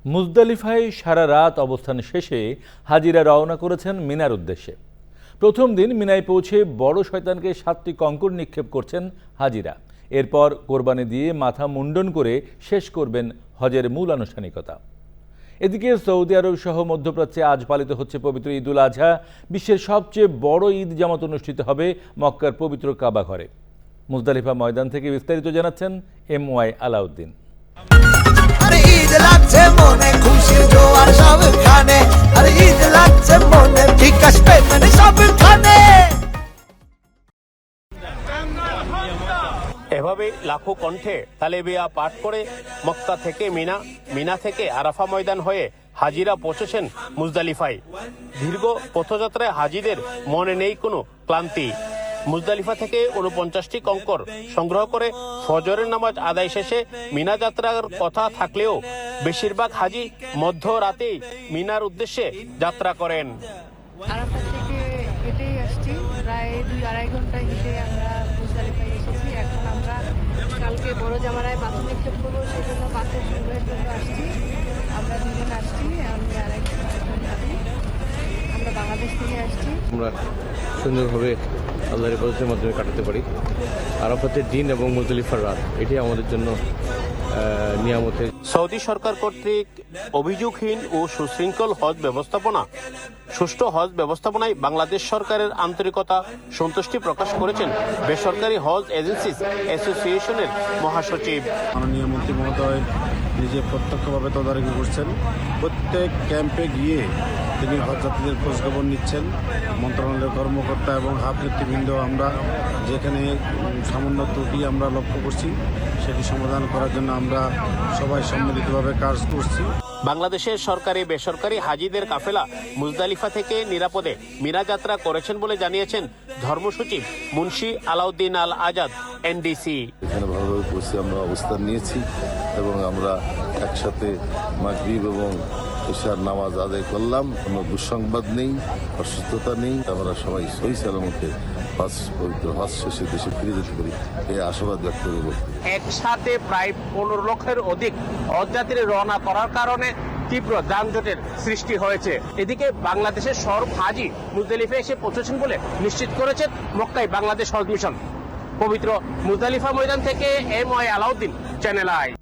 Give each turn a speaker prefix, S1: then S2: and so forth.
S1: মুজদালিফায় সারা রাত অবস্থান শেষে হাজিরা রওনা করেছেন মিনার উদ্দেশ্যে। প্রথম দিন মিনায় পৌঁছে বড় শয়তানকে 7টি কঙ্কর নিক্ষেপ করছেন হাজিরা। এরপর কোরবানি দিয়ে মাথা মুন্ডন করে শেষ করবেন হজের মূল আনুষ্ঠানিকতা। এদিকে সৌদি আরব সহ মধ্যপ্রাচ্যে আজ পালিত হচ্ছে পবিত্র ঈদুল আজহা। বিশ্বের সবচেয়ে বড় ঈদ জামাত অনুষ্ঠিত হবে মক্কার পবিত্র কাবা ঘরে। মুজদালিফা ময়দান থেকে বিস্তারিত জানাচ্ছেন MY আলাউদ্দিন।
S2: এভাবে লাখো কণ্ঠে তালেবিয়া পাঠ করে মক্কা থেকে মিনা, মিনা থেকে আরাফা ময়দান হয়ে হাজিরা পৌঁছেছেন মুজদালিফায়। দীর্ঘ পথযাত্রায় হাজিদের মনে নেই কোনো ক্লান্তি। মুজদালিফা থেকে 49টি কঙ্কর সংগ্রহ করে ফজরের নামাজ আদায় শেষে মিনা যাত্রার কথা থাকলেও বেশিরভাগ হাজি মধ্যরাতেই মিনার উদ্দেশ্যে যাত্রা করেন।
S3: আরাফা থেকে হেঁটেই আসছি, প্রায় 2-2.5 ঘন্টা হেঁটে আমরা মুজদালিফায় এসেছি। এখন আমরা কালকে বড় জামারায় পাথর নিক্ষেপ করবো, সেই জন্য পাথর সংগ্রহের জন্য আসছি। আমরা দুজন আসছি, আমি আরেকজন আছি। আমরা বাংলাদেশ থেকে আসছি।
S4: আমরা সুন্দরভাবে আল্লাহর ইবাদতের মাধ্যমে কাটাতে পারি। আরাফাতের দিন এবং মুজদালিফার রাত, এটি আমাদের জন্য নিয়ামতের।
S2: সৌদি সরকার কর্তৃক অভিযোগহীন ও সুশৃঙ্খল হজ ব্যবস্থাপনা, সুষ্ঠু হজ ব্যবস্থাপনায় বাংলাদেশ সরকারের আন্তরিকতা সন্তুষ্টি প্রকাশ করেছেন বেসরকারি হজ এজেন্সিস অ্যাসোসিয়েশনের মহাসচিব।
S5: মাননীয় মন্ত্রী মহোদয় নিজে প্রত্যক্ষভাবে তদারকি করছেন। প্রত্যেক ক্যাম্পে গিয়ে তিনি হজযাত্রীদের খোঁজখবর নিচ্ছেন। মন্ত্রণালয়ের কর্মকর্তা এবং হাফ নেতৃবৃন্দ আমরা যেখানে সামান্য ত্রুটি আমরা লক্ষ্য করছি, সেটি সমাধান করার জন্য আমরা সবাই সম্মিলিতভাবে কাজ করছি।
S2: বাংলাদেশের সরকারি বেসরকারি হাজিদের কাফেলা মুজদালিফা থেকে নিরাপদে মিনা যাত্রা করেছেন বলে জানিয়েছেন ধর্মসচিব মুন্সি আলাউদ্দিন আল আজাদ NDC।
S6: এখানে ভালোভাবে পৌঁছে আমরা অবস্থান নিয়েছি এবং আমরা একসাথে মাগরিব এবং এশার নামাজ আদায় করলাম। কোনো দুঃসংবাদ নেই, অসুস্থতা নেই। আমরা সবাই সহি সালামতে পবিত্র হজ শেষে দেশে ফিরে যেতে পারি এই আশাবাদ ব্যক্ত করব।
S2: একসাথে প্রায় 15 লক্ষের অধিক হজযাত্রী রওনা করার কারণে তীব্র যানজটের সৃষ্টি হয়েছে। এদিকে বাংলাদেশের সব হাজি মুজদালিফা এসে পৌঁছেছেন বলে নিশ্চিত করেছেন মক্কায় বাংলাদেশ হজ মিশন। পবিত্র মুজদালিফা ময়দান থেকে MY আলাউদ্দিন, চ্যানেল আই।